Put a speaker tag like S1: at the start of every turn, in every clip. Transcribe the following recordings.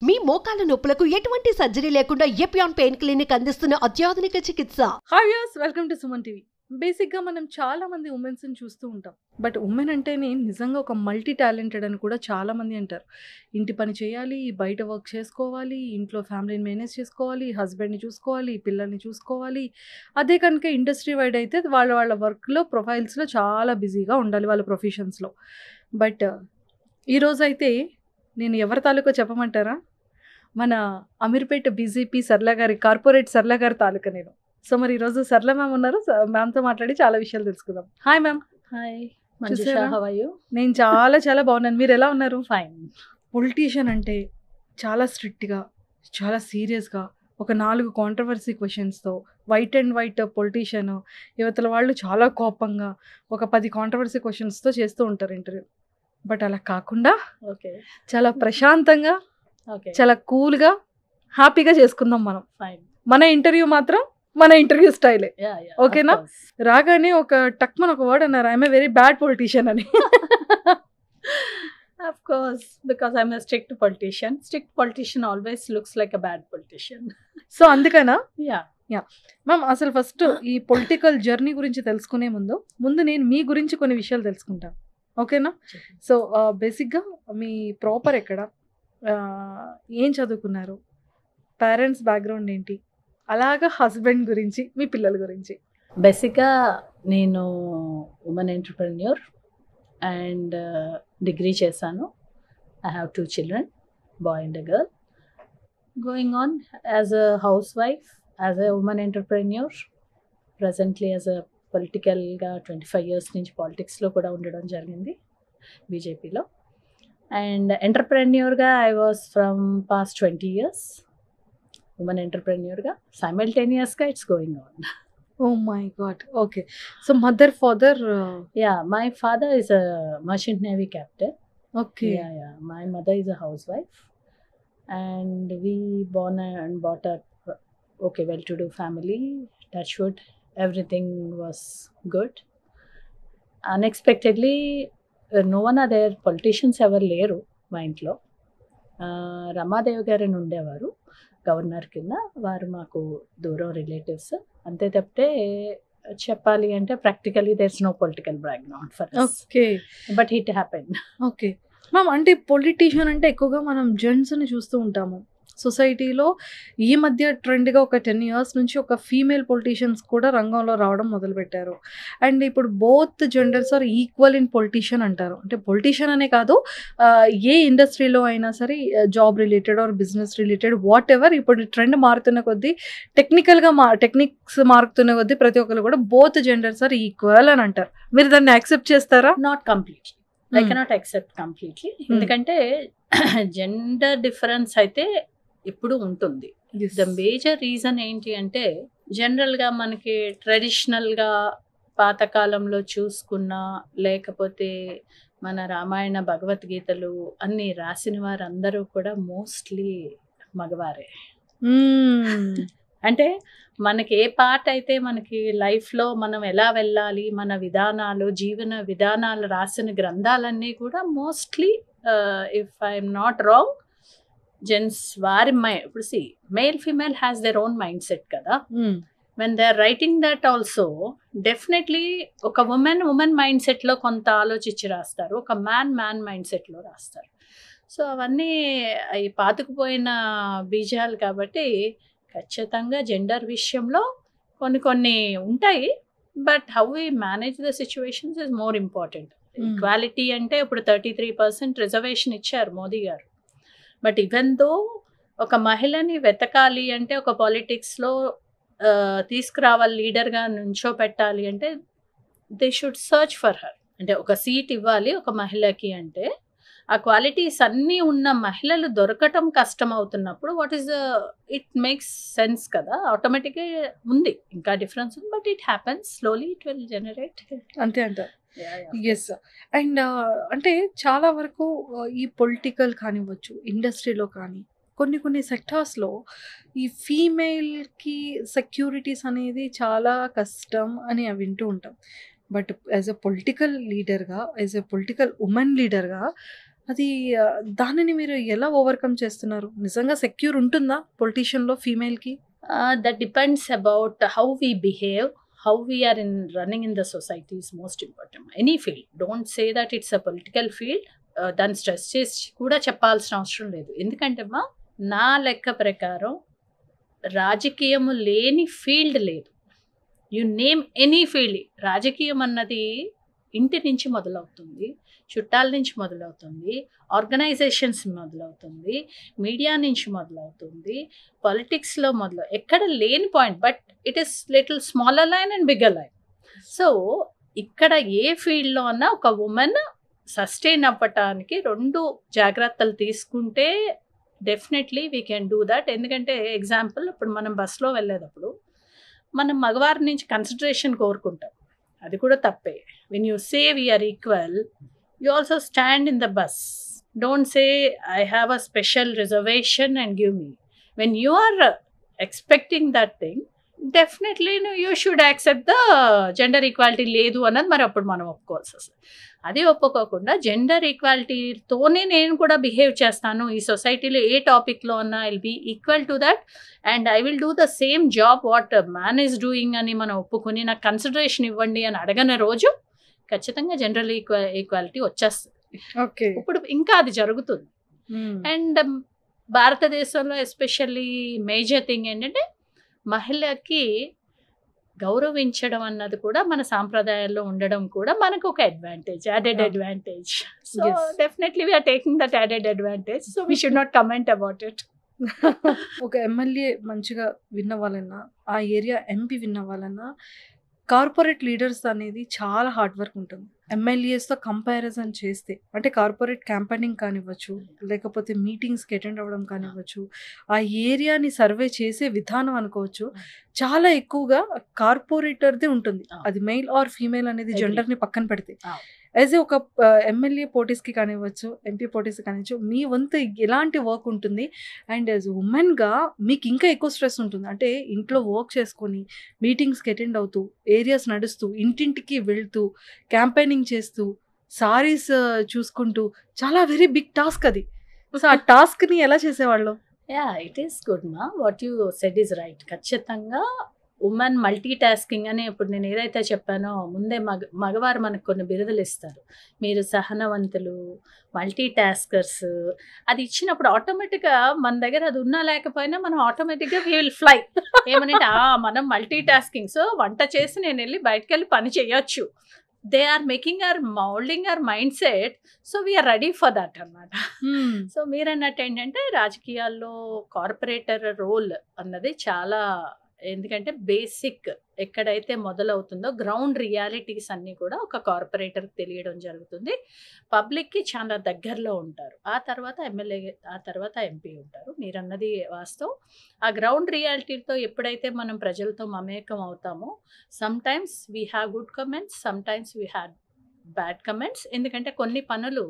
S1: మీ మోకాల నొప్పులకు ఎటువంటి సర్జరీ లేకుండా ఎపియాన్ పెయిన్ క్లినిక్ అందిస్తున్న అత్యాధునిక చికిత్స.
S2: Hi viewers, welcome to Suman TV. బేసిక్గా మనం చాలా మంది ఉమెన్స్ని చూస్తూ ఉంటాం. బట్ ఉమెన్ అంటేనే నిజంగా ఒక మల్టీ టాలెంటెడ్ అని కూడా చాలామంది అంటారు. ఇంటి పని చేయాలి, బయట వర్క్ చేసుకోవాలి, ఇంట్లో ఫ్యామిలీని మేనేజ్ చేసుకోవాలి, హస్బెండ్ని చూసుకోవాలి, పిల్లల్ని చూసుకోవాలి. అదే కనుక ఇండస్ట్రీ వైడ్ అయితే వాళ్ళ వాళ్ళ వర్క్లో ప్రొఫైల్స్లో చాలా బిజీగా ఉండాలి వాళ్ళ ప్రొఫెషన్స్లో. బట్ ఈరోజైతే నేను ఎవరి తాలూకో చెప్పమంటారా? మన అమీర్పేట బీజేపీ సర్లా గారి కార్పొరేట్ సర్లా గారి తాలూకా నేను. సో మరి ఈరోజు సర్లా మ్యామ్ ఉన్నారు. మ్యామ్తో మాట్లాడి చాలా విషయాలు తెలుసుకుందాం. Hi ma'am.
S3: Hi Manjusha, how are you?
S2: నేను చాలా బాగున్నాను. మీరు ఎలా ఉన్నారు?
S3: ఫైన్.
S2: పొలిటీషియన్ అంటే చాలా స్ట్రిక్ట్గా, చాలా సీరియస్గా, ఒక 4 కాంట్రవర్సీ క్వశ్చన్స్తో వైట్ అండ్ వైట్ పొలిటీషియన్, యువతల వాళ్ళు చాలా కోపంగా ఒక 10 కాంట్రవర్సీ క్వశ్చన్స్తో చేస్తూ ఉంటారు ఇంటర్వ్యూ. బట్ అలా కాకుండా
S3: ఓకే
S2: చాలా ప్రశాంతంగా,
S3: ఓకే
S2: చాలా కూల్గా, హ్యాపీగా చేసుకుందాం మనం.
S3: ఫైన్.
S2: మన ఇంటర్వ్యూ మాత్రం మన ఇంటర్వ్యూ స్టైలే.
S3: యా యా
S2: ఓకేనా? రాగానే ఒక టక్మన్ ఒక వర్డ్ అన్నారు, I'm a very bad politician అని.
S3: Of course, because I'm a strict politician. Strict politician always looks like a bad politician.
S2: So అందుకనా
S3: యా
S2: మ్యామ్, అసలు ఫస్ట్ ఈ పొలిటికల్ జర్నీ గురించి తెలుసుకునే ముందు నేను మీ గురించి కొన్ని విషయాలు తెలుసుకుంటాను. ఓకేనా? సో బేసిక్గా మీ ప్రాపర్ ఎక్కడ, ఏం చదువుకున్నారు, పేరెంట్స్ బ్యాక్గ్రౌండ్ ఏంటి, అలాగా హస్బెండ్ గురించి, మీ పిల్లల గురించి.
S3: బేసిక్గా నేను ఉమెన్ ఎంటర్‌ప్రెన్యూర్ అండ్ డిగ్రీ చేశాను. I have 2 children, boy and a girl. Going on as a housewife, as a women entrepreneur, presently as a పొలిటికల్గా 25 years నుంచి పాలిటిక్స్లో కూడా ఉండడం జరిగింది బీజేపీలో. అండ్ ఎంటర్‌ప్రెన్యూర్గా I was from past 20 years. Women ఎంటర్‌ప్రెన్యూర్గా సైమల్టేనియస్గా it's going on.
S2: Oh my God. Okay. So mother, father?
S3: Yeah, my father is a merchant navy captain.
S2: Okay.
S3: Yeah. My mother is a housewife, and we born and brought up okay, well-to-do family. Touch wood, everything was good. Unexpectedly, no one are there. Politicians ఎవరు లేరు మా ఇంట్లో. రమాదేవి గారు అని ఉండేవారు governor కింద. వారు మాకు దూరం రిలేటివ్స్. అంతే తప్పితే చెప్పాలి అంటే practically there is no political background for us.
S2: Okay.
S3: But it happen.
S2: Okay ma'am, అంటే పొలిటీషియన్ అంటే ఎక్కువగా మనం జెంట్స్ని చూస్తూ ఉంటాము సొసైటీలో. ఈ మధ్య ట్రెండ్గా ఒక 10 years నుంచి ఒక ఫీమేల్ పొలిటీషియన్స్ కూడా రంగంలో రావడం మొదలుపెట్టారు. అండ్ ఇప్పుడు both genders are equal in politician అంటారు. అంటే పొలిటీషియన్ అనే కాదు, ఏ ఇండస్ట్రీలో అయినా సరే, job related or business related whatever, ఇప్పుడు ట్రెండ్ మారుతున్న కొద్దీ, టెక్నిక్స్ మారుతున్న కొద్దీ ప్రతి ఒక్కరు కూడా బోత్ జెండర్స్ ఆర్ ఈక్వల్ అని అంటారు. మీరు దాన్ని యాక్సెప్ట్ చేస్తారా?
S3: Not completely. I cannot accept completely. ఎందుకంటే జెండర్ డిఫరెన్స్ అయితే ఇప్పుడు ఉంటుంది. ద మేజర్ రీజన్ ఏంటి అంటే, జనరల్గా మనకి ట్రెడిషనల్గా పాతకాలంలో చూసుకున్నా, లేకపోతే మన రామాయణ భగవద్గీతలు అన్నీ రాసిన వారందరూ కూడా మోస్ట్లీ మగవారే. అంటే మనకి ఏ పార్ట్ అయితే మనకి లైఫ్లో మనం ఎలా వెళ్ళాలి, మన విధానాలు, జీవన విధానాలు రాసిన గ్రంథాలన్నీ కూడా mostly, if I'm not wrong, gents వారి ఇప్పుడు male female has their own mindset కదా. When they are writing that also definitely ఒక ఉమెన్ మైండ్ సెట్లో కొంత ఆలోచించి రాస్తారు, ఒక మ్యాన్ మైండ్ సెట్లో రాస్తారు. సో అవన్నీ అవి పాతుకుపోయిన బీజాలు కాబట్టి ఖచ్చితంగా జెండర్ విషయంలో కొన్ని ఉంటాయి. But how we manage the situations is more important. Equality అంటే ఇప్పుడు 33% రిజర్వేషన్ ఇచ్చారు మోదీ గారు. బట్ ఈవెన్ దో ఒక మహిళని వెతకాలి అంటే, ఒక పాలిటిక్స్లో తీసుకురావాలి, లీడర్గా నుంచో పెట్టాలి అంటే, they should search for her. అంటే ఒక సీట్ ఇవ్వాలి ఒక మహిళకి అంటే, ఆ క్వాలిటీస్ అన్నీ ఉన్న మహిళలు దొరకటం కష్టం అవుతున్నప్పుడు ఇట్ మేక్స్ సెన్స్ కదా. ఆటోమేటిక్గా ఉంది, ఇంకా డిఫరెన్స్ ఉంది. But it happens slowly, it will generate.
S2: అంతే అంటారు. ఎస్. అండ్ అంటే చాలా వరకు ఈ పొలిటికల్ కానివ్వచ్చు, ఇండస్ట్రీలో కానీ, కొన్ని సెక్టార్స్లో ఈ ఫీమేల్కి సెక్యూరిటీస్ అనేది చాలా కష్టం అని వింటూ ఉంటాం. బట్ యాజ్ ఎ పొలిటికల్ లీడర్గా, యాజ్ ఎ పొలిటికల్ ఉమెన్ లీడర్గా అది దానిని మీరు ఎలా ఓవర్‌కమ్ చేస్తున్నారు? నిజంగా సెక్యూర్ ఉంటుందా పొలిటీషియన్‌లో ఫీమేల్‌కి?
S3: That depends about how we behave, how we are in running in the society is most important. Any field. Don't say that it's a political field. దాన్ని stress చేసి కూడా చెప్పాల్సిన అవసరం లేదు. ఎందుకంటే అమ్మా నా లెక్క ప్రకారం రాజకీయము లేని ఫీల్డ్ లేదు. You name any field. రాజకీయం అన్నది ఇంటి నుంచి మొదలవుతుంది, చుట్టాల నుంచి మొదలవుతుంది, ఆర్గనైజేషన్స్ మొదలవుతుంది, మీడియా నుంచి మొదలవుతుంది, పాలిటిక్స్లో ఎక్కడ లేని point. But it is little smaller line and bigger line. So ఇక్కడ ఏ ఫీల్డ్లో అన్నా ఒక ఉమెన్ సస్టైన్ అవ్వటానికి 2 జాగ్రత్తలు తీసుకుంటే definitely we can do that. ఎందుకంటే ఎగ్జాంపుల్ ఇప్పుడు మనం బస్లో వెళ్ళేటప్పుడు మనం మగవారి నుంచి కన్సిడరేషన్ కోరుకుంటాం, అది కూడా తప్పే. When you say we are equal, you also stand in the bus. Don't say I have a special reservation and give me. When you are expecting that thing, definitely you should accept the gender equality లేదు అన్నది మరి అప్పుడు మనం ఒప్పుకోవాల్సి వస్తుంది. అది ఒప్పుకోకుండా gender ఈక్వాలిటీతోనే నేను కూడా బిహేవ్ చేస్తాను, ఈ సొసైటీలో ఏ టాపిక్లో అన్నా I will be equal to that and I will do the same job what man is doing అని మనం ఒప్పుకొని నాకు కన్సిడరేషన్ ఇవ్వండి అని అడగని రోజు ఖచ్చితంగా జెండర్ ఈక్వాలిటీ వచ్చేస్తుంది.
S2: ఓకే.
S3: ఇప్పుడు ఇంకా అది జరుగుతుంది. అండ్ భారతదేశంలో ఎస్పెషల్లీ మేజర్ థింగ్ ఏంటంటే మహిళకి గౌరవించడం అన్నది కూడా మన సాంప్రదాయాల్లో ఉండడం కూడా మనకు ఒక advantage, added advantage. So definitely we are taking that added advantage. So we should not comment about it.
S2: ఒక ఎమ్మెల్యే మంచిగా విన్ అవ్వాలన్నా, ఆ ఏరియా ఎంపీ విన్ అవ్వాలన్నా కార్పొరేట్ లీడర్స్ అనేది చాలా హార్డ్ వర్క్ ఉంటుంది. ఎమ్మెల్యేస్తో కంపారిజన్ చేస్తే అంటే కార్పొరేట్ క్యాంపెయినింగ్ కానివ్వచ్చు, లేకపోతే మీటింగ్స్కి అటెండ్ అవ్వడం కానివ్వచ్చు, ఆ ఏరియాని సర్వే చేసే విధానం అనుకోవచ్చు, చాలా ఎక్కువగా కార్పొరేటర్దే ఉంటుంది. అది మెయిల్ ఆర్ ఫీమేల్ అనేది జెండర్ని పక్కన పెడితే యాజ్ ఏ ఒక ఎమ్మెల్యే పోటీస్కి కానివ్వచ్చు, ఎంపీ పోటీస్కి కానివ్వచ్చు, మీ వంతు ఎలాంటి వర్క్ ఉంటుంది? అండ్ యాజ్ ఉమెన్గా మీకు ఇంకా ఎక్కువ స్ట్రెస్ ఉంటుంది. అంటే ఇంట్లో వర్క్ చేసుకొని, మీటింగ్స్కి అటెండ్ అవుతూ, ఏరియాస్ నడుస్తూ, ఇంటింటికి వెళ్తూ, క్యాంపెయినింగ్ చేస్తూ, సారీస్ చూసుకుంటూ, చాలా వెరీ బిగ్ టాస్క్ అది. సో ఆ టాస్క్ని ఎలా చేసేవాళ్ళు?
S3: ఇట్ ఈస్ గుడ్ మా, what you said is right. ఖచ్చితంగా ఉమెన్ మల్టీ టాస్కింగ్ అని ఇప్పుడు నేను ఏదైతే చెప్పానో ముందే మగవారు మనకు కొన్ని బిరుదులు ఇస్తారు, మీరు సహనవంతులు, మల్టీ టాస్కర్స్. అది ఇచ్చినప్పుడు ఆటోమేటిక్గా మన దగ్గర అది ఉన్నా లేకపోయినా మనం ఆటోమేటిక్గా వీ విల్ ఫ్లై. ఏమనంటే మనం మల్టీ టాస్కింగ్. సో వంట చేసి నేను వెళ్ళి బయటకు వెళ్ళి పని చేయొచ్చు. They are making or moulding our mindset. So we are ready for that అన్నమాట. సో మీరన్నట్టు ఏంటంటే రాజకీయాల్లో కార్పొరేటర్ రోల్ అన్నది చాలా, ఎందుకంటే బేసిక్ ఎక్కడైతే మొదలవుతుందో గ్రౌండ్ రియాలిటీస్ అన్నీ కూడా ఒక కార్పొరేటర్కి తెలియడం జరుగుతుంది. పబ్లిక్కి చాలా దగ్గరలో ఉంటారు. ఆ తర్వాత ఎమ్మెల్యే, ఆ తర్వాత ఎంపీ ఉంటారు. మీరన్నది వాస్తవం. ఆ గ్రౌండ్ రియాలిటీతో ఎప్పుడైతే మనం ప్రజలతో మమేకం అవుతామో, sometimes we have good comments, sometimes we have bad comments. ఎందుకంటే కొన్ని పనులు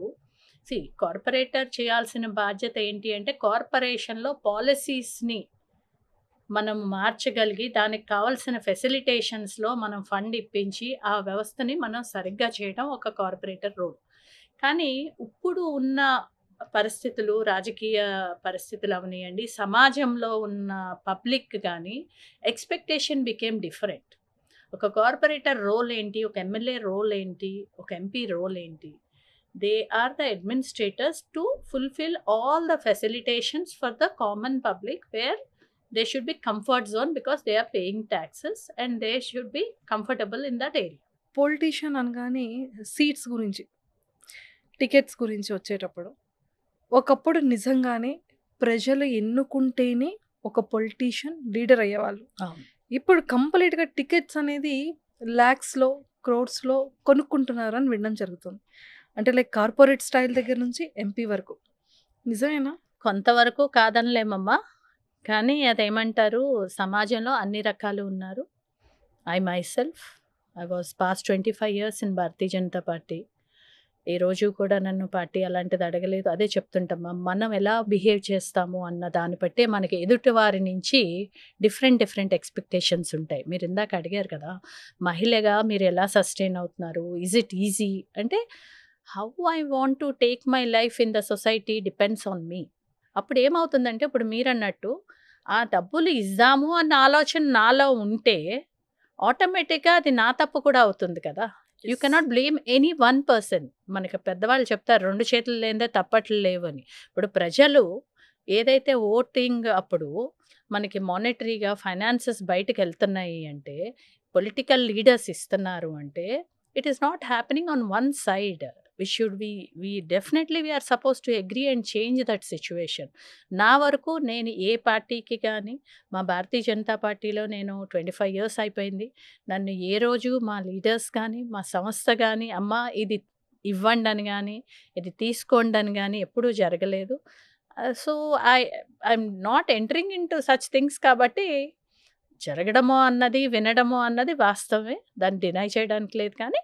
S3: కార్పొరేటర్ చేయాల్సిన బాధ్యత ఏంటి అంటే కార్పొరేషన్లో పాలసీస్ని మనం మార్చగలిగి దానికి కావాల్సిన ఫెసిలిటేషన్స్లో మనం ఫండ్ ఇప్పించి ఆ వ్యవస్థని మనం సరిగ్గా చేయడం ఒక కార్పొరేటర్ రోల్. కానీ ఇప్పుడు ఉన్న పరిస్థితులు, రాజకీయ పరిస్థితులు అవనియండి, సమాజంలో ఉన్న పబ్లిక్ కానీ ఎక్స్పెక్టేషన్ బికేమ్ డిఫరెంట్. ఒక కార్పొరేటర్ రోల్ ఏంటి, ఒక ఎమ్మెల్యే రోల్ ఏంటి, ఒక ఎంపీ రోల్ ఏంటి? They are the administrators to fulfil all the facilitations for the common public where they should be comfort zone because they are paying taxes and they should be comfortable in that area.
S2: Politician అనగానే seats గురించి, tickets గురించి వచ్చేటప్పుడు ఒకప్పుడు నిజంగానే ప్రజలు ఎన్నుకుంటేనే ఒక politician leader అయ్యేవాళ్ళు. ఇప్పుడు కంప్లీట్గా టికెట్స్ అనేది ల్యాక్స్లో, క్రోడ్స్లో కొనుక్కుంటున్నారని వినడం జరుగుతుంది. అంటే లైక్ కార్పొరేట్ స్టైల్ దగ్గర నుంచి ఎంపీ వరకు. నిజమేనా?
S3: కొంతవరకు కాదనలేమమ్మా, కానీ అదేమంటారు, సమాజంలో అన్ని రకాలు ఉన్నారు. I myself was past 25 years in Bharatiya Janata party. ఈ రోజు కూడా నన్ను పార్టీ అలాంటిది అడగలేదు. అదే చెప్తుంటామా, మనం ఎలా బిహేవ్ చేస్తాము అన్న దాన్ని బట్టే మనకి ఎదుటి వారి నుంచి డిఫరెంట్ ఎక్స్పెక్టేషన్స్ ఉంటాయి. మీరు ఇందాక అడిగారు కదా, మహిళగా మీరు ఎలా సస్టైన్ అవుతున్నారు, ఈజ్ ఇట్ ఈజీ అంటే how I want to take my life in the society depends on me. అప్పుడు ఏమవుతుందంటే ఇప్పుడు మీరన్నట్టు ఆ డబ్బులు ఇద్దాము అన్న ఆలోచన నాలో ఉంటే ఆటోమేటిక్గా అది నా తప్పు కూడా అవుతుంది కదా. You cannot blame any one person. మనకి పెద్దవాళ్ళు చెప్తారు 2 చేతులు లేనిదే తప్పట్లు లేవు అని. ఇప్పుడు ప్రజలు ఏదైతే ఓటింగ్ అప్పుడు మనకి మానిటరీగా ఫైనాన్సెస్ బయటకు వెళ్తున్నాయి అంటే, పొలిటికల్ లీడర్స్ ఇస్తున్నారు అంటే, it is not happening on one side. we definitely we are supposed to agree and change that situation. నా వరకు నేను ఏ పార్టీకి కానీ, మా భారతీయ జనతా పార్టీలో నేను 25 years అయిపోయింది. నన్ను ఏ రోజు మా లీడర్స్ కానీ, మా సంస్థ కానీ, అమ్మ ఇది ఇవ్వండి అని కానీ, ఇది తీసుకోండి అని కానీ ఎప్పుడూ జరగలేదు. So I'm not entering in to such things. కాబట్టి జరగడమో అన్నది, వినడమో అన్నది వాస్తవమే, దాన్ని డినై చేయడానికి లేదు. కానీ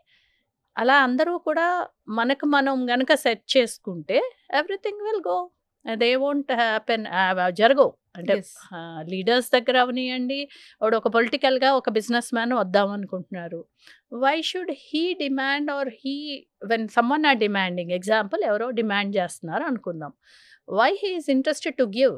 S3: అలా అందరూ కూడా మనకు మనం గనక సెట్ చేసుకుంటే everything will go. They won't happen, జరగవు. అంటే
S2: Yes.
S3: లీడర్స్ దగ్గర అవనియండి, వాడు ఒక పొలిటికల్గా ఒక బిజినెస్ మ్యాన్ వద్దాం అనుకుంటున్నారు. Why should he demand or he when someone are demanding, example ఎవరో డిమాండ్ చేస్తున్నారు అనుకుందాం, why he is interested to give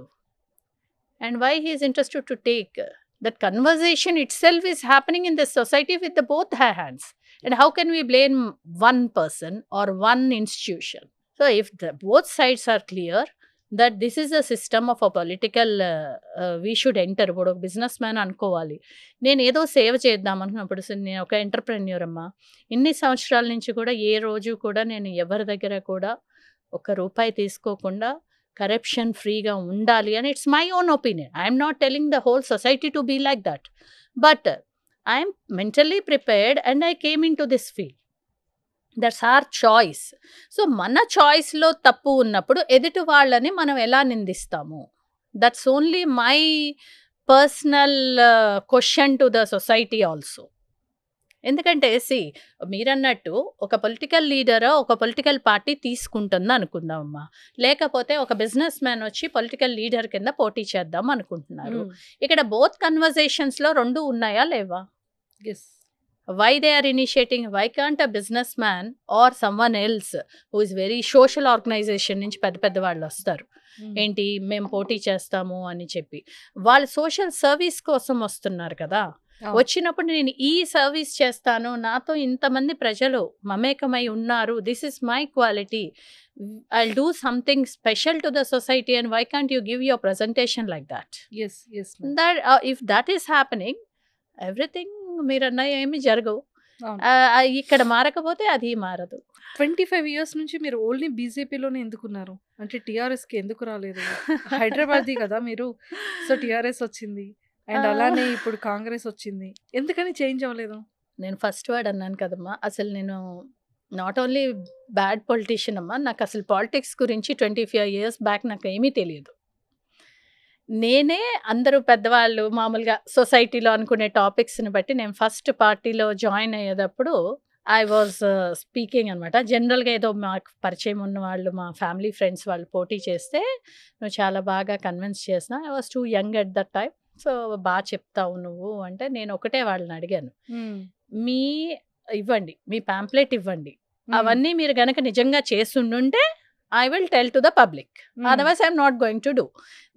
S3: and why he is interested to take. That conversation itself is happening in this society with the both hands. And how can we blame one person or one institution? So if both sides are clear that this is a system of a political, we should enter. ఇప్పుడు ఒక business man అనుకోవాలి, నేను ఏదో సేవ చేద్దాం అనుకున్నప్పుడు, నేను ఒక ఎంటర్ప్రెన్యూర్ అమ్మా, ఇన్ని సంవత్సరాల నుంచి కూడా ఏ రోజు కూడా నేను ఎవరి దగ్గర కూడా ₹1 తీసుకోకుండా కరప్షన్ ఫ్రీగా ఉండాలి అని it's my own opinion. I'm not telling the whole society to be like that, but I'm mentally prepared and I came in to this field. That's our choice. So మన చాయిస్లో తప్పు ఉన్నప్పుడు ఎదుటి వాళ్ళని మనం ఎలా నిందిస్తాము? That's only my personal question to the society also. ఎందుకంటే మీరన్నట్టు ఒక పొలిటికల్ లీడర్ ఒక పొలిటికల్ పార్టీ తీసుకుంటుంది అనుకుందామమ్మా, లేకపోతే ఒక బిజినెస్ మ్యాన్ వచ్చి పొలిటికల్ లీడర్ కింద పోటీ చేద్దాం అనుకుంటున్నారు. ఇక్కడ బోత్ కన్వర్జేషన్స్లో 2 ఉన్నాయా లేవా?
S2: Yes.
S3: Why they are initiating? Why can't a businessman or someone else who is very social organization నుంచి పెద్ద వాళ్ళు వస్తారు, ఏంటి మేము పోటీ చేస్తాము అని చెప్పి, వాళ్ళు సోషల్ సర్వీస్ కోసం వస్తున్నారు కదా. వచ్చినప్పుడు నేను ఈ సర్వీస్ చేస్తాను, నాతో ఇంతమంది ప్రజలు మమేకమై ఉన్నారు, this is my quality, I'll do something special to the society, and why can't you give your presentation like that?
S2: Yes, yes, ma'am.
S3: That if that is happening, everything మీరన్నా ఏమి జరగవు.
S2: అవును.
S3: ఇక్కడ మారకపోతే అది మారదు.
S2: 25 years నుంచి మీరు ఓన్లీ బీజేపీలోనే ఎందుకున్నారు? అంటే టీఆర్ఎస్కి ఎందుకు రాలేదు? హైదరాబాదీ కదా మీరు, సో టీఆర్ఎస్ వచ్చింది, అండ్ అలానే ఇప్పుడు కాంగ్రెస్ వచ్చింది, ఎందుకని చేంజ్ అవ్వలేదు?
S3: నేను ఫస్ట్ వర్డ్ అన్నాను కదమ్మా, అసలు నేను నాట్ ఓన్లీ బ్యాడ్ పొలిటీషియన్ అమ్మా, నాకు అసలు పాలిటిక్స్ గురించి 25 years బ్యాక్ నాకు ఏమీ తెలియదు. నేనే అందరూ పెద్దవాళ్ళు మామూలుగా సొసైటీలో అనుకునే టాపిక్స్ని బట్టి నేను ఫస్ట్ పార్టీలో జాయిన్ అయ్యేటప్పుడు ఐ వాజ్ స్పీకింగ్ అనమాట. జనరల్గా ఏదో మాకు పరిచయం ఉన్న వాళ్ళు, మా ఫ్యామిలీ ఫ్రెండ్స్ వాళ్ళు పోటీ చేస్తే నువ్వు చాలా బాగా కన్విన్స్ చేసినా, I was two young at that time. So బాగా చెప్తావు నువ్వు అంటే, నేను ఒకటే వాళ్ళని అడిగాను, మీ ఇవ్వండి, మీ ప్యాంప్లెట్ ఇవ్వండి, అవన్నీ మీరు గనక నిజంగా చేస్తుండుంటే I will tell to the public. Otherwise, I'm not going to do.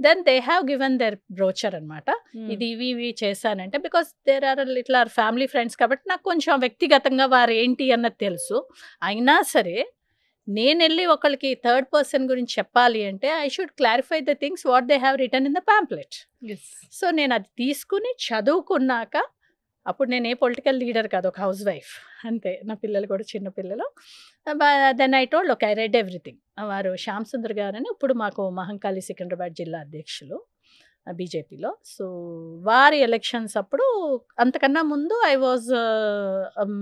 S3: Then they have given their brochure అనమాట. ఇది ఇవి చేశానంటే, because there are little our family friends కాబట్టి నాకు కొంచెం వ్యక్తిగతంగా వారు ఏంటి అన్నది తెలుసు. అయినా సరే నేను వెళ్ళి ఒకరికి థర్డ్ పర్సన్ గురించి చెప్పాలి అంటే I should clarify the things what they have return in the pamphlet. So నేను అది తీసుకుని చదువుకున్నాక, అప్పుడు నేను ఏ పొలిటికల్ లీడర్ కాదు, ఒక హౌస్ వైఫ్ అంతే, నా పిల్లలు కూడా చిన్న పిల్లలు. Then I told okay, I read everything. వారు శ్యామ్ సుందర్ గారని ఇప్పుడు మాకు మహంకాళి సికింద్రాబాద్ జిల్లా అధ్యక్షులు బీజేపీలో. సో వారి ఎలక్షన్స్ అప్పుడు, అంతకన్నా ముందు ఐ వాజ్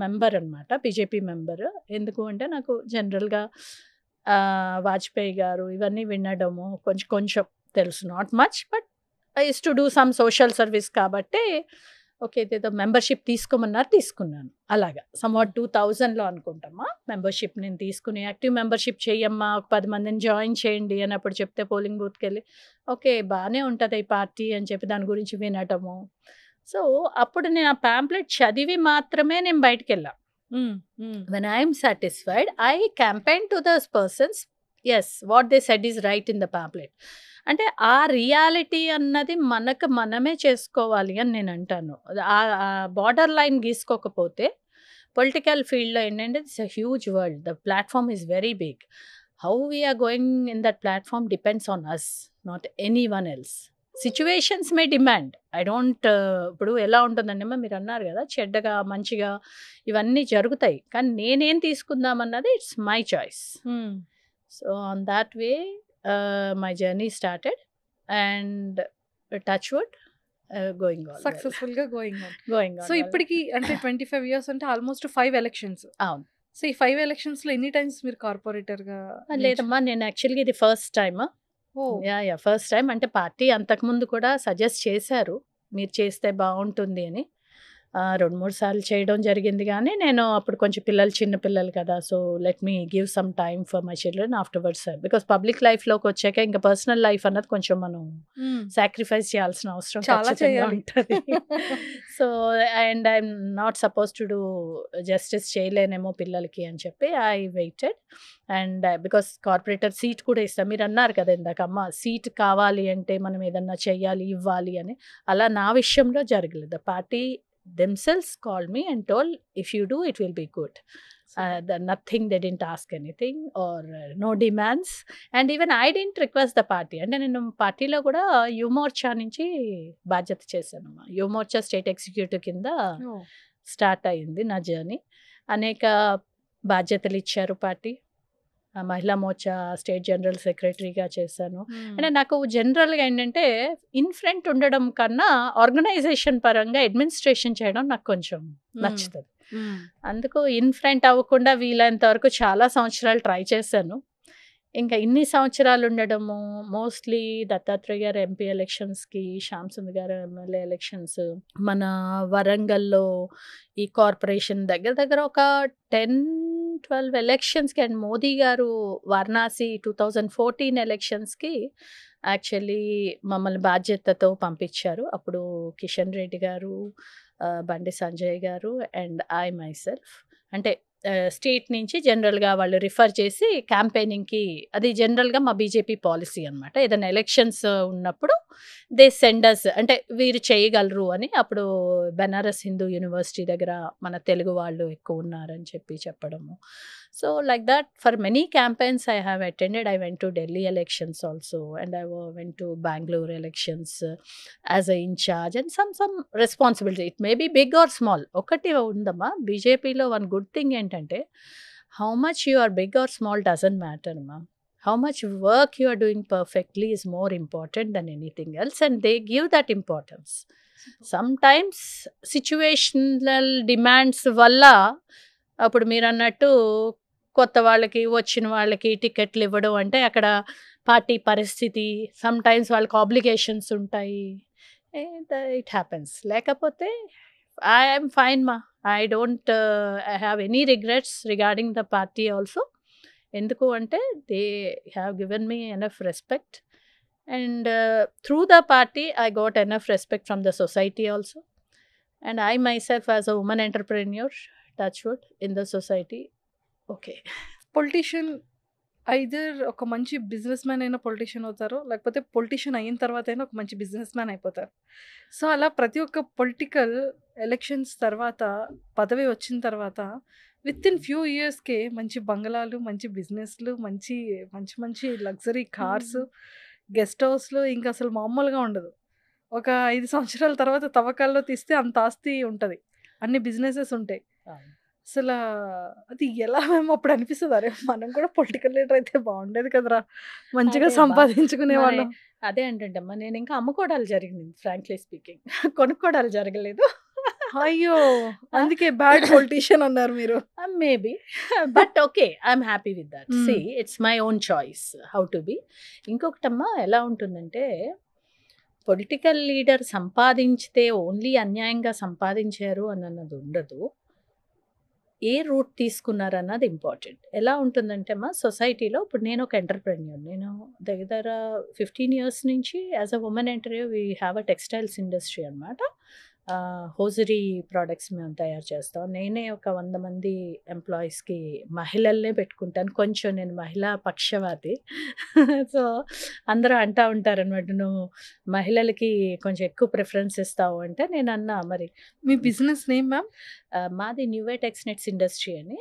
S3: మెంబర్ అనమాట, బీజేపీ మెంబర్. ఎందుకు అంటే నాకు జనరల్గా వాజ్పేయి గారు ఇవన్నీ వినడము కొంచెం తెలుసు, not much, but I use to do some social service కాబట్టి ఓకే ఇదేదో మెంబర్షిప్ తీసుకోమన్నారు, తీసుకున్నాను. అలాగా సమ్వాట్ 2000లో అనుకుంటామా మెంబర్షిప్ నేను తీసుకుని, యాక్టివ్ మెంబర్షిప్ చెయ్యమ్మా, ఒక 10 మందిని జాయిన్ చేయండి అని అప్పుడు చెప్తే పోలింగ్ బూత్కి వెళ్ళి ఓకే బాగానే ఉంటుంది ఈ పార్టీ అని చెప్పి దాని గురించి వినటము. సో అప్పుడు నేను ఆ ప్యాంప్లెట్ చదివి మాత్రమే నేను బయటికి వెళ్ళా. When I am satisfied, I campaign to those persons. Yes, what they said is right in the pamphlet. అంటే ఆ రియాలిటీ అన్నది మనమే చేసుకోవాలి అని నేను అంటాను. ఆ బార్డర్ లైన్ గీసుకోకపోతే పొలిటికల్ ఫీల్డ్లో ఏంటంటే it's a huge world. The platform is very big. How we're going in that platform depends on us, not anyone else. Situations may demand. I don't ఇప్పుడు ఎలా ఉంటుందండి అమ్మా, మీరు అన్నారు కదా చెడ్డగా మంచిగా ఇవన్నీ జరుగుతాయి, కానీ నేనేం తీసుకుందామన్నది it's my choice. So on that way my journey started and touch wood going on
S2: successful గా గోయింగ్ ఆన్.
S3: గోయింగ్
S2: సో ఇప్పటికి అంటే 25 years అంటే ఆల్మోస్ట్ 5 elections.
S3: అవును.
S2: సో ఈ 5 elections లో ఎన్ని టైమ్స్ మీరు కార్పొరేటర్ గా?
S3: లేదమ్మా, నేను యాక్చువల్గా ఇది ఫస్ట్ టైమ్. First time. అంటే పార్టీ అంతకుముందు కూడా సజెస్ట్ చేశారు మీరు చేస్తే బాగుంటుంది అని. 2-3 సార్లు చేయడం జరిగింది, కానీ నేను అప్పుడు కొంచెం చిన్న పిల్లలు కదా, so let me give some time for my children afterwards. Because public లైఫ్లోకి వచ్చాక ఇంకా పర్సనల్ లైఫ్ అన్నది కొంచెం మనం సాక్రిఫైస్ చేయాల్సిన అవసరం
S2: చాలా
S3: ఉంటుంది. So and I'm not suppose to do justice చేయలేనేమో పిల్లలకి అని చెప్పి I waited. And because corporator seat కూడా ఇస్తాం. మీరు అన్నారు కదా ఇందాక, అమ్మ సీట్ కావాలి అంటే మనం ఏదన్నా చెయ్యాలి ఇవ్వాలి అని. అలా నా విషయంలో జరగలేదు. The party themselves called me and told, if you do it will be good. Nothing, they didn't ask anything or no demands, and even I didn't request the party. అంటే నేను పార్టీలో కూడా యువమోర్చా నుంచి బాధ్యత చేశాను. యువమోర్చా స్టేట్ ఎగ్జిక్యూటివ్ కింద start అయింది నా జర్నీ. అనేక బాధ్యతలు ఇచ్చారు పార్టీ. మహిళా మోర్చా స్టేట్ జనరల్ సెక్రటరీగా చేశాను. అంటే నాకు జనరల్గా ఏంటంటే ఇన్ ఫ్రంట్ ఉండడం కన్నా ఆర్గనైజేషన్ పరంగా అడ్మినిస్ట్రేషన్ చేయడం నాకు కొంచెం నచ్చుతుంది. అందుకు ఇన్ ఫ్రంట్ అవ్వకుండా వీలైనంత వరకు చాలా సంవత్సరాలు ట్రై చేశాను. ఇంకా ఇన్ని సంవత్సరాలు ఉండడము, మోస్ట్లీ దత్తాత్రేయ గారు ఎంపీ ఎలక్షన్స్కి, శ్యామ్ సుందర్ గారు ఎమ్మెల్యే ఎలక్షన్స్, మన వరంగల్లో ఈ కార్పొరేషన్ దగ్గర ఒక 10-12 ఎలక్షన్స్కి, అండ్ మోదీ గారు వారణాసి 2014 ఎలక్షన్స్కి యాక్చువల్లీ మమ్మల్ని బాధ్యతతో పంపించారు. అప్పుడు కిషన్ రెడ్డి గారు, బండి సంజయ్ గారు అండ్ ఐ మై సెల్ఫ్, అంటే స్టేట్ నుంచి జనరల్గా వాళ్ళు రిఫర్ చేసి క్యాంపెయినింగ్కి, అది జనరల్గా మా బీజేపీ పాలసీ అనమాట. ఏదైనా ఎలక్షన్స్ ఉన్నప్పుడు దే సెండర్స్, అంటే వీరు చేయగలరు అని. అప్పుడు బెనారస్ హిందూ యూనివర్సిటీ దగ్గర మన తెలుగు వాళ్ళు ఎక్కువ ఉన్నారని చెప్పడము. So like that for many campaigns I have attended. I went to Delhi elections also, and I went to Bengaluru elections as a in charge, and some responsibility. It may be big or small. ఒకటి ఉందమ్మా బీజేపీలో, one good thing ఏంటంటే how much you are big or small doesn't matter అమ్మా. How much work you are doing perfectly is more important than anything else, and they give that importance. Sometimes situational demands వల్ల, అప్పుడు మీరు అన్నట్టు కొత్త వాళ్ళకి వచ్చిన వాళ్ళకి టికెట్లు ఇవ్వడం అంటే అక్కడ పార్టీ పరిస్థితి, సమ్ టైమ్స్ వాళ్ళకి ఆబ్లిగేషన్స్ ఉంటాయి, ఇట్ హ్యాపెన్స్. లేకపోతే ఐఎమ్ ఫైన్ మా, I don't have any regrets regarding the party also. ఎందుకు అంటే they have given me enough respect, and through the party I got enough respect from the society also, and I my self as a women entrepreneur, touch wood, in the society. Okay,
S2: politician either ఒక మంచి business man అయినా politician అవుతారు, లేకపోతే politician అయిన తర్వాత అయినా ఒక మంచి బిజినెస్ మ్యాన్ అయిపోతారు. సో అలా ప్రతి ఒక్క పొలిటికల్ ఎలక్షన్స్ తర్వాత, పదవి వచ్చిన తర్వాత విత్ ఇన్ ఫ్యూ ఇయర్స్కే మంచి బంగళాలు, మంచి బిజినెస్లు, మంచి మంచి మంచి లగ్జరీ కార్స్, గెస్ట్ హౌస్లు, ఇంకా అసలు మామూలుగా ఉండదు. ఒక 5 సంవత్సరాల తర్వాత తవ్వకాల్లో తీస్తే అంత ఆస్తి ఉంటుంది, అన్ని బిజినెసెస్ ఉంటాయి. అసలు అది ఎలా మేము అప్పుడు అనిపిస్తుంది, అరే మనం కూడా పొలిటికల్ లీడర్ అయితే బాగుండేది కదరా, మంచిగా సంపాదించుకునే వాళ్ళం.
S3: అదే అంటుంటమ్మా, నేను ఇంకా అమ్ముకోవడాలు జరిగింది, ఫ్రాంక్లీ స్పీకింగ్, కొనుక్కోవడాలు జరగలేదు.
S2: అయ్యో, అందుకే బ్యాడ్ పొలిటీషియన్ అన్నారు మీరు.
S3: Maybe, but okay, I'm happy with that. See it's my own choice how to be. ఇంకొకటమ్మా ఎలా ఉంటుందంటే, పొలిటికల్ లీడర్ సంపాదించితే ఓన్లీ అన్యాయంగా సంపాదించారు అన్నది ఉండదు, ఏ రూట్ తీసుకున్నారన్నది ఇంపార్టెంట్. ఎలా ఉంటుందంటే అమ్మా సొసైటీలో, ఇప్పుడు నేను ఒక ఎంటర్ప్రెన్యూర్, నేను దగ్గర 15 years నుంచి as a women entrepreneur we have a textiles industry అనమాట. హోజరీ ప్రోడక్ట్స్ మేము తయారు చేస్తాం. నేనే ఒక 100 మంది ఎంప్లాయీస్‌కి మహిళలనే పెట్టుకుంటాను. కొంచెం నేను మహిళా పక్షవాతి. సో, అందరూ అంటా ఉంటారనమాట, "నువ్వు మహిళలకి కొంచెం ఎక్కువ ప్రిఫరెన్స్ ఇస్తావు" అంటే నేనన్నా మరి
S2: మీ బిజినెస్ నేమ్ మ్యామ్?
S3: మాది న్యూవే టెక్స్‌నెట్స్ ఇండస్ట్రీ అని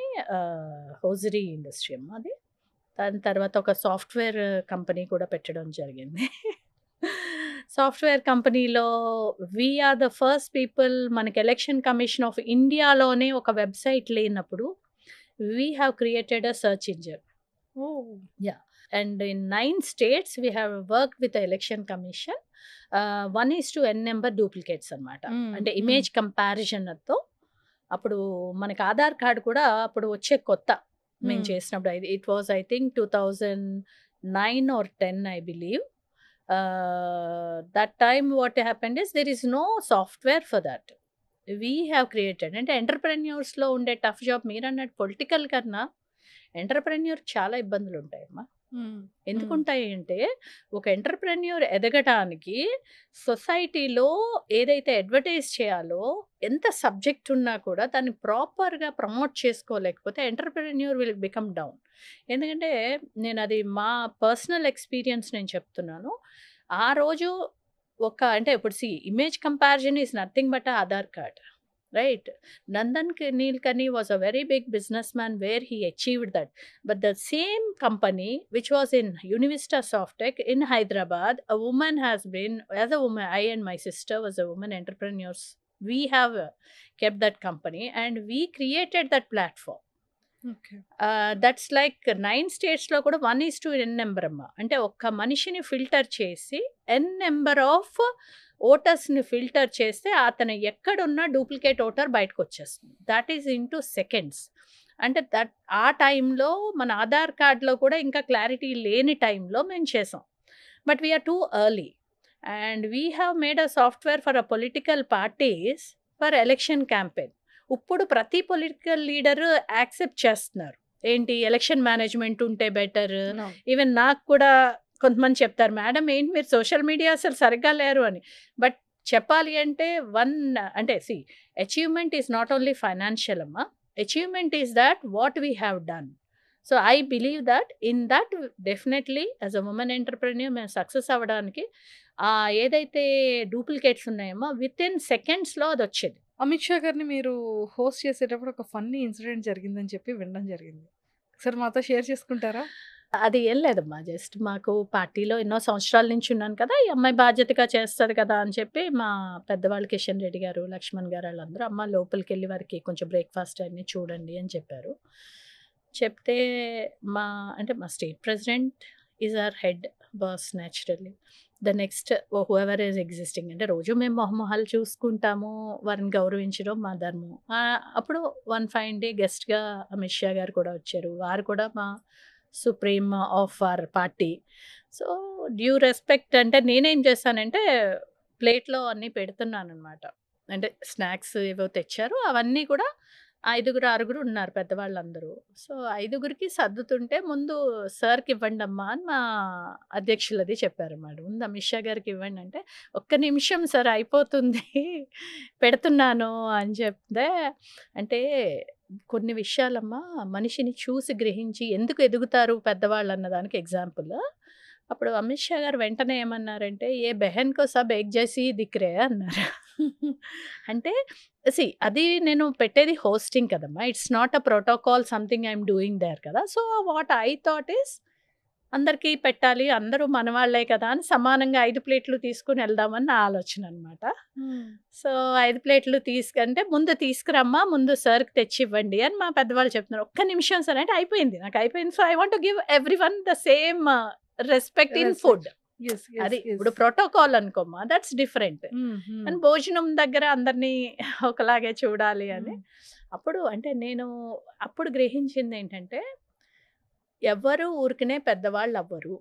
S3: హోజరీ ఇండస్ట్రీ మాది. దాని తర్వాత ఒక సాఫ్ట్‌వేర్ కంపెనీ కూడా పెట్టడం జరిగింది. సాఫ్ట్‌వేర్ కంపెనీలో we are the first people. మనకి ఎలక్షన్ కమిషన్ ఆఫ్ ఇండియాలోనే ఒక వెబ్‌సైట్ లేనప్పుడు we have created a search engine.
S2: Oh!
S3: Yeah! And in 9 states we have worked with election commission. 1:n number duplicates అనమాట. అంటే ఇమేజ్ కంపారిజన్‌తో అప్పుడు మనకి Aadhaar card కూడా అప్పుడు వచ్చే కొత్త మేము చేసినప్పుడు. It was I think 2009 or 10 I believe. That time what happened is there is no software for that. We have created. అంటే ఎంటర్‌ప్రెన్యూర్స్‌లో ఉండే టఫ్ జాబ్ మీరన్నట్టు పొలిటికల్ కన్నా ఎంటర్‌ప్రెన్యూర్ చాలా ఇబ్బందులు ఉంటాయమ్మా. ఎందుకుంటాయి అంటే ఒక ఎంటర్‌ప్రెన్యూర్ ఎదగటానికి సొసైటీలో ఏదైతే అడ్వర్టైజ్ చేయాలో ఎంత సబ్జెక్ట్ ఉన్నా కూడా దాన్ని ప్రాపర్‌గా ప్రమోట్ చేసుకోలేకపోతే ఎంటర్‌ప్రెన్యూర్ విల్ బికమ్ డౌన్. ఎందుకంటే నేను అది మా పర్సనల్ ఎక్స్‌పీరియన్స్ నేను చెప్తున్నాను. ఆ రోజు అంటే ఇప్పుడు image comparison is nothing but Aadhaar card. Right? Nandan Nilekani was a very big businessman where he achieved that. But the same company, which was in Univista Softtech in Hyderabad, a woman has been, as a woman, I and my sister was a woman entrepreneurs. We have kept that company and we created that platform.
S2: Okay.
S3: That's like 9 స్టేట్స్‌లో కూడా 1:n number అమ్మ. అంటే ఒక్క మనిషిని filter చేసి n number of ఓటర్స్‌ని filter చేస్తే అతను ఎక్కడున్నా డూప్లికేట్ ఓటర్ బయటకొచ్చేస్తుంది. That is in two seconds. అంటే ఆ టైంలో మన ఆధార్ కార్డ్‌లో కూడా ఇంకా క్లారిటీ లేని టైంలో మేము చేసాం. But we are too early and we have made a software for a political parties for election campaign. ఇప్పుడు ప్రతి పొలిటికల్ లీడర్ యాక్సెప్ట్ చేస్తున్నారు. ఏంటి ఎలక్షన్ మేనేజ్మెంట్ ఉంటే బెటర్. ఈవెన్ నాకు కూడా కొంతమంది చెప్తారు, మేడం ఏంటి మీరు సోషల్ మీడియా అసలు సరిగ్గా లేరు అని. బట్ చెప్పాలి అంటే అంటే achievement is not only financial అమ్మా. Achievement is that what we have done. So I believe that in that definitely as a women entrepreneur మేము సక్సెస్ అవ్వడానికి ఏదైతే డూప్లికేట్స్ ఉన్నాయమ్మో విత్ ఇన్ సెకండ్స్‌లో అది వచ్చేది.
S2: అమిత్ షా గారిని మీరు హోస్ట్ చేసేటప్పుడు ఒక ఫన్నీ ఇన్సిడెంట్ జరిగిందని చెప్పి వినడం జరిగింది. ఒకసారి మాతో షేర్ చేసుకుంటారా?
S3: అది ఏం లేదమ్మా. జస్ట్ మాకు పార్టీలో ఎన్నో సంవత్సరాల నుంచి ఉన్నాను కదా, ఈ అమ్మాయి బాధ్యతగా చేస్తుంది కదా అని చెప్పి మా పెద్దవాళ్ళు కిషన్ రెడ్డి గారు, లక్ష్మణ్ గారు వాళ్ళందరూ అమ్మ లోపలికి వెళ్ళి వారికి కొంచెం బ్రేక్ఫాస్ట్ అన్నీ చూడండి అని చెప్పారు. చెప్తే మా state president is our head boss naturally. The next whoever is existing అంటే రోజు మేము మొహమొహాలు చూసుకుంటాము, వారిని గౌరవించడం మా ధర్మం. అప్పుడు వన్ ఫైన్ డే గెస్ట్గా అమిత్ షా గారు కూడా వచ్చారు. వారు కూడా మా supreme of our party. So due respect అంటే నేనేం చేశానంటే ప్లేట్లో అన్నీ పెడుతున్నాను అనమాట. అంటే స్నాక్స్ ఏవో తెచ్చారు అవన్నీ కూడా 5, 6 ఉన్నారు పెద్దవాళ్ళందరూ. సో 5కి సర్దుతుంటే ముందు సార్కి ఇవ్వండి అమ్మా అని మా అధ్యక్షులది చెప్పారన్నమాట. ముందు అమిత్ షా గారికి ఇవ్వండి అంటే, ఒక్క నిమిషం సార్ అయిపోతుంది పెడుతున్నాను అని చెప్తే, అంటే కొన్ని విషయాలమ్మా మనిషిని చూసి గ్రహించి ఎందుకు ఎదుగుతారు పెద్దవాళ్ళు అన్నదానికి ఎగ్జాంపుల్. అప్పుడు అమిత్ షా గారు వెంటనే ఏమన్నారంటే, ఏ బెహన్‌కో సబ్ ఏక్ జైసీ దిఖ్ రే అన్నారు. అంటే అది నేను పెట్టేది హోస్టింగ్ కదమ్మా. It's not a protocol something I'm doing there కదా. So what I thought is అందరికీ పెట్టాలి, అందరూ మనవాళ్లే కదా అని సమానంగా 5 ప్లేట్లు తీసుకుని వెళ్దామని నా ఆలోచన అనమాట. సో 5 ప్లేట్లు తీసుకంటే ముందు తీసుకురమ్మా, ముందు సార్కి తెచ్చి ఇవ్వండి అని మా పెద్దవాళ్ళు చెప్తున్నారు. ఒక్క నిమిషం సార్ అంటే అయిపోయింది, నాకు అయిపోయింది. So I want to give everyone the same respect in food. అది ఇప్పుడు ప్రోటోకాల్ అనుకోమ్మా, దట్స్ డిఫరెంట్. అండ్ భోజనం దగ్గర అందరినీ ఒకలాగే చూడాలి అని. అప్పుడు అంటే నేను అప్పుడు గ్రహించింది ఏంటంటే, ఎవరు ఊరికనే పెద్దవాళ్ళు అవ్వరు.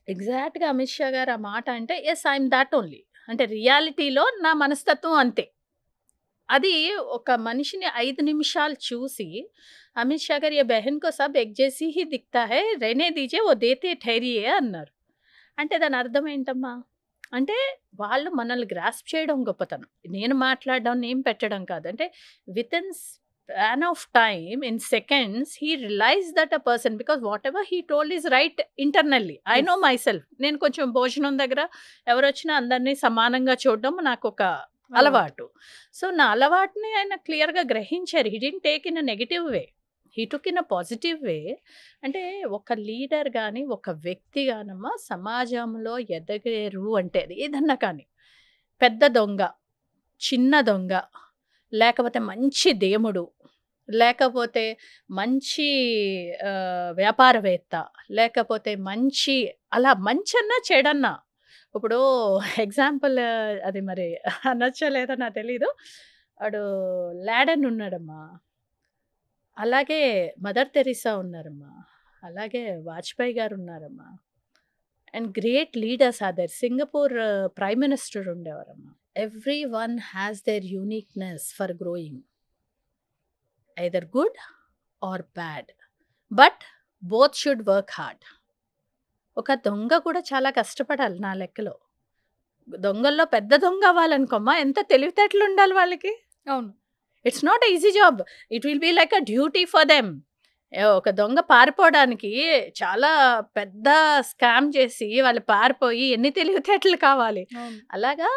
S3: ఎగ్జాక్ట్‌గా అమిత్ షా గారు ఆ మాట అంటే యెస్ ఐఎమ్ దట్ ఓన్లీ. అంటే రియాలిటీలో నా మనస్తత్వం అంతే. అది ఒక మనిషిని 5 నిమిషాలు చూసి అమిత్ షా గారు, ఏ బెహన్ కో సబ్ ఎక్ జైసీ హీ దిఖ్తా హై, రెహనే దీజియే వో దేతే ఠహరియే అన్నారు. అంటే దాని అర్థం ఏంటమ్మా? అంటే వాళ్ళు మనల్ని గ్రాస్ప్ చేయడం గొప్పతనం. నేను మాట్లాడడం, నేను పెట్టడం కాదు. అంటే within span of time in seconds he realised that a person because whatever he told is right internally. I know
S2: Yes.
S3: Myself. నేను కొంచెం భోజనం దగ్గర ఎవరొచ్చినా అందరినీ సమానంగా చూడడం నాకొక
S2: అలవాటు.
S3: అలవాటు. సో, నా అలవాటుని ఆయన క్లియర్‌గా గ్రహించారు. He didn't take in a negative way. He took in a positive way. అంటే ఒక లీడర్ గాని, ఒక వ్యక్తి గానమ్మా సమాజంలో ఎదగలేరు అంటే అది ఏదన్నా కానీ, పెద్ద దొంగ, చిన్న దొంగ, లేకపోతే మంచి దేవుడు, లేకపోతే మంచి వ్యాపారవేత్త, లేకపోతే మంచి అలా మంచన్నా, చెడన్నా. ఇప్పుడు ఎగ్జాంపుల్ అది మరి అనొచ్చో లేదో నాకు తెలీదు. వాడు లాడెన్ ఉన్నాడమ్మా. అలాగే మదర్ తెరీసా ఉన్నారమ్మా. అలాగే వాజ్పేయి గారు ఉన్నారమ్మా. And great leaders are there. Singapore prime minister ఉండేవారమ్మా. Everyone has their uniqueness for growing. Either good or bad. But both should work hard. ఒక దొంగ కూడా చాలా కష్టపడాలి నా లెక్కలో. దొంగల్లో పెద్ద దొంగ అవ్వాలనుకోమ్మా ఎంత తెలివితేటలు ఉండాలి వాళ్ళకి.
S2: అవును.
S3: It's not a easy job. It will be like a duty for them. ఒక దొంగ పారిపోవడానికి చాలా పెద్ద స్కామ్ చేసి వాళ్ళు పారిపోయి ఎన్ని తెలివితేటలు కావాలి.
S2: అవును.
S3: అలాగా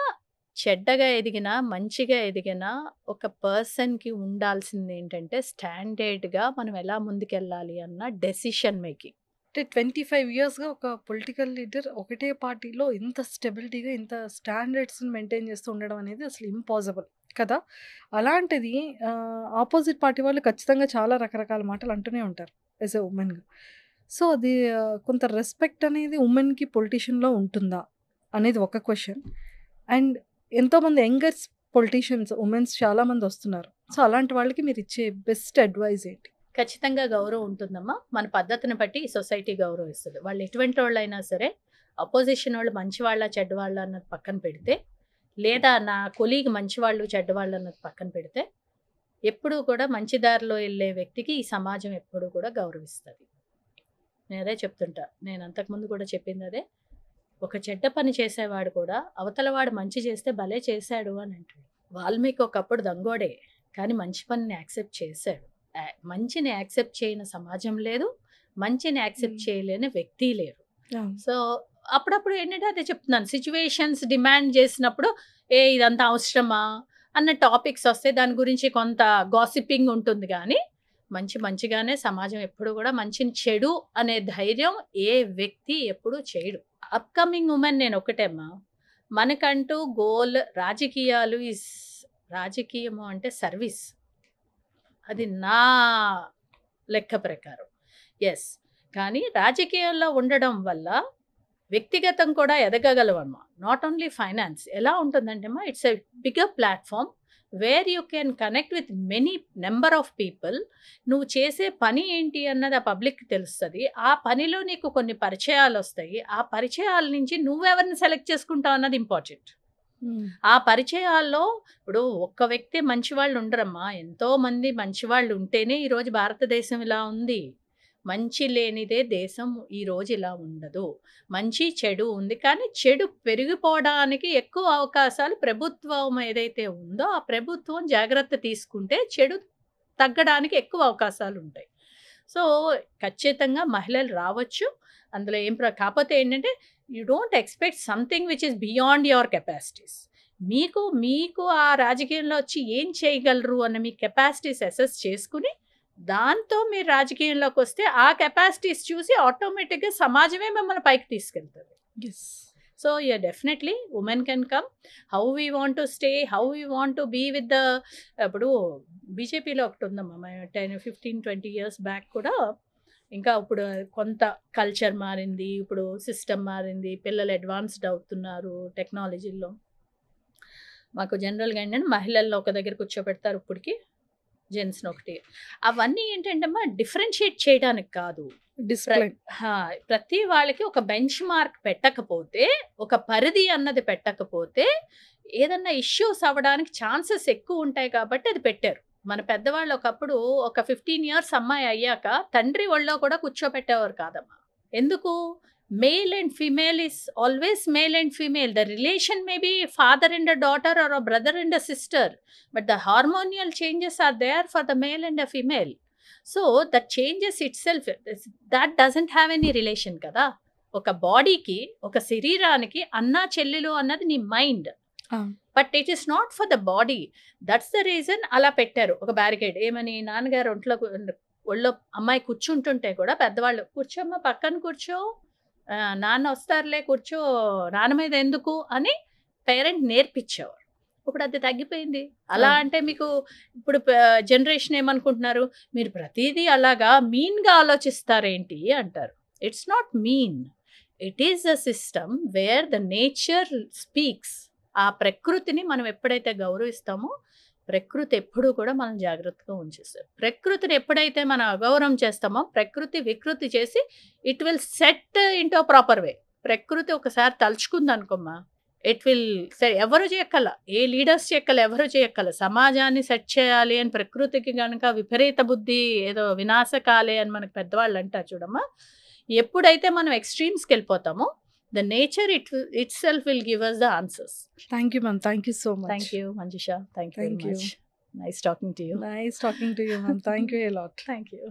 S3: చెడ్డగా ఎదిగినా, మంచిగా ఎదిగినా ఒక పర్సన్‌కి ఉండాల్సింది ఏంటంటే స్టాండర్డ్‌గా మనం ఎలా ముందుకెళ్ళాలి అన్న డెసిషన్ మేకింగ్.
S2: అంటే 25 ఇయర్స్‌గా ఒక పొలిటికల్ లీడర్ ఒకటే పార్టీలో ఇంత స్టెబిలిటీగా, ఇంత స్టాండర్డ్స్‌ని మెయింటైన్ చేస్తూ ఉండడం అనేది అసలు ఇంపాసిబుల్ కదా! అలాంటిది ఆపోజిట్ పార్టీ వాళ్ళు ఖచ్చితంగా చాలా రకరకాల మాటలు అంటూనే ఉంటారు యాస్ ఎ వుమెన్‌గా. సో, అది కొంత రెస్పెక్ట్ అనేది వుమెన్‌కి పొలిటీషియన్‌లో ఉంటుందా అనేది ఒక క్వెషన్. అండ్ ఎంతోమంది యంగర్స్ పొలిటీషియన్స్ వుమెన్స్ చాలామంది వస్తున్నారు. సో, అలాంటి వాళ్ళకి మీరు ఇచ్చే బెస్ట్ అడ్వైస్ ఏంటి?
S3: ఖచ్చితంగా గౌరవం ఉంటుందమ్మా. మన పద్ధతిని బట్టి ఈ సొసైటీ గౌరవిస్తది. వాళ్ళు ఎటువంటి వాళ్ళైనా సరే, అపోజిషన్ వాళ్ళు మంచివాళ్ళా, చెడ్డవాళ్ళా అన్నది పక్కన పెడితే, లేదా నా కొలీగ్ మంచివాళ్ళు, చెడ్డవాళ్ళు అన్నది పక్కన పెడితే, ఎప్పుడూ కూడా మంచి దారిలో వెళ్ళే వ్యక్తికి ఈ సమాజం ఎప్పుడూ కూడా గౌరవిస్తది. నేను అదే చెప్తుంటా. నేను అంతకుముందు కూడా చెప్పింది అదే. ఒక చెడ్డ పని చేసేవాడు కూడా అవతల వాడు మంచి చేస్తే భలే చేశాడు అని అంటాడు. వాల్మీకి ఒకప్పుడు దొంగోడే, కానీ మంచి పనిని యాక్సెప్ట్ చేశాడు. మంచిని యాక్సెప్ట్ చేయని సమాజం లేదు. మంచిని యాక్సెప్ట్ చేయలేని వ్యక్తి లేరు.
S2: అవును.
S3: సో, అప్పుడప్పుడు ఏంటంటే అదే చెప్తున్నాను. సిట్యుయేషన్స్ డిమాండ్ చేసినప్పుడు ఇదంతా అవసరమా అన్న టాపిక్స్ వస్తే దాని గురించి కొంత గాసిపింగ్ ఉంటుంది కానీ, మంచిగానే సమాజం ఎప్పుడు కూడా మంచిని చెడు అనే ధైర్యం ఏ వ్యక్తి ఎప్పుడు చేయడు. అప్‌కమింగ్ వుమెన్ నేను ఒకటేమ్మా. మనకంటూ గోల్ రాజకీయము అంటే సర్వీస్. అది నా లెక్క ప్రకారం. యెస్. కానీ రాజకీయాల్లో ఉండడం వల్ల వ్యక్తిగతం కూడా ఎదగగలవమ్మా. Not only finance. ఎలా ఉంటుందంటేమ్మా it's a bigger platform where you can connect with many number of people. నువ్వు చేసే పని ఏంటి అన్నది ఆ పబ్లిక్‌కి తెలుస్తది. ఆ పనిలో నీకు కొన్ని పరిచయాలొస్తాయి. ఆ పరిచయాల నుంచి నువ్వెవరిని సెలెక్ట్ చేసుకుంటావు అన్నది ఇంపార్టెంట్. ఆ పరిచయాల్లో ఇప్పుడు ఒక్క వ్యక్తి మంచివాళ్ళు ఉండరమ్మా. ఎంతోమంది మంచివాళ్ళు ఉంటేనే ఈరోజు భారతదేశం ఇలా ఉంది. మంచి లేనిదే దేశం ఈరోజు ఇలా ఉండదు. మంచి, చెడు ఉంది. కానీ చెడు పెరిగిపోవడానికి ఎక్కువ అవకాశాలు ప్రభుత్వం ఏదైతే ఉందో ఆ ప్రభుత్వం జాగ్రత్త తీసుకుంటే చెడు తగ్గడానికి ఎక్కువ అవకాశాలుంటాయి. సో, ఖచ్చితంగా మహిళలు రావచ్చు. అందులో కాపోతే ఏంటంటే you don't expect something which is beyond your capacities. మీకు ఆ రాజకీయంలో వచ్చి ఏం చేయగలరు అన్న మీ కెపాసిటీస్ అసెస్ చేసుకుని, దాంతో మీరు రాజకీయంలోకి వస్తే ఆ కెపాసిటీస్ చూసి ఆటోమేటిక్‌గా సమాజమే మిమ్మల్ని పైకి తీసుకెళ్తది.
S2: Yes.
S3: So, definitely women can come. How we want to stay, how we want to be with ఇప్పుడు బీజేపీలో ఒకటి ఉందమ్మా. 15-20 ఇయర్స్ బ్యాక్ కూడా ఇంకా ఇప్పుడు కొంత కల్చర్ మారింది. ఇప్పుడు సిస్టమ్ మారింది. పిల్లలు అడ్వాన్స్డ్ అవుతున్నారు టెక్నాలజీలో. మాకు జనరల్‌గా ఏంటంటే మహిళలను ఒక దగ్గర కూర్చోబెడతారు ఇప్పటికి. జెంట్స్‌ని ఒకటి. అవన్నీ ఏంటంటేమ్మా డిఫరెన్షియేట్ చేయడానికి కాదు.
S2: డిసిప్లిన్.
S3: ప్రతి వాళ్ళకి ఒక బెంచ్ మార్క్ పెట్టకపోతే, ఒక పరిధి అన్నది పెట్టకపోతే ఏదన్నా ఇష్యూస్ అవ్వడానికి ఛాన్సెస్ ఎక్కువ ఉంటాయి కాబట్టి అది పెట్టారు. మన పెద్దవాళ్ళు ఒకప్పుడు ఒక 15 ఇయర్స్ అమ్మాయి అయ్యాక తండ్రి ఒళ్ళో కూడా కూర్చోబెట్టేవారు కాదమ్మా. ఎందుకు? male and female is always male and female. The relation may be father and a daughter or a brother and a sister, but the hormonal changes are there for the male and a female. So the changes itself, that doesn't have any relation కదా. ఒక బాడీకి, ఒక శరీరానికి అన్నా చెల్లెలు అన్నది నీ mind, but it is not for the body. That's the reason అలా పెట్టారు ఒక బ్యారికేడ్. ఏమని, నాన్నగారు ఒళ్ళో అమ్మాయి కూర్చుంటుంటే కూడా పెద్దవాళ్ళు, కూర్చోమ్మ పక్కన కూర్చో, నాన్న వస్తారులే కూర్చో, నాన్న మీద ఎందుకు అని పేరెంట్ నేర్పించేవారు. ఇప్పుడు అది తగ్గిపోయింది. అలా అంటే మీకు ఇప్పుడు జనరేషన్ ఏమనుకుంటున్నారు, మీరు ప్రతిదీ అలాగా మీన్గా ఆలోచిస్తారేంటి అంటారు. It's not mean, it is a system wear the nature speaks. ఆ ప్రకృతిని మనం ఎప్పుడైతే గౌరవిస్తామో, ప్రకృతి ఎప్పుడూ కూడా మనం జాగ్రత్తగా ఉంచేస్తారు. ప్రకృతిని ఎప్పుడైతే మనం అగౌరవం చేస్తామో, ప్రకృతి వికృతి చేసి it will set into proper way. ప్రకృతి ఒకసారి తలుచుకుంది అనుకోమ్మా, ఇట్ విల్ ఎవరు చేయక్కల, ఏ లీడర్స్ చేయక్కల, ఎవరు చేయక్కల. సమాజాన్ని సెట్ చేయాలి అని ప్రకృతికి కనుక విపరీత బుద్ధి, ఏదో వినాశకాలే అని మనకు పెద్దవాళ్ళు అంటారు చూడమ్మా. ఎప్పుడైతే మనం ఎక్స్ట్రీమ్స్కి వెళ్ళిపోతామో, the nature itself will give us the answers.
S2: Thank you, ma'am. Thank you so much.
S3: Thank you, Manjusha. Thank you very much. Nice talking to you.
S2: Nice talking to you, ma'am. Thank you a lot.
S3: Thank you.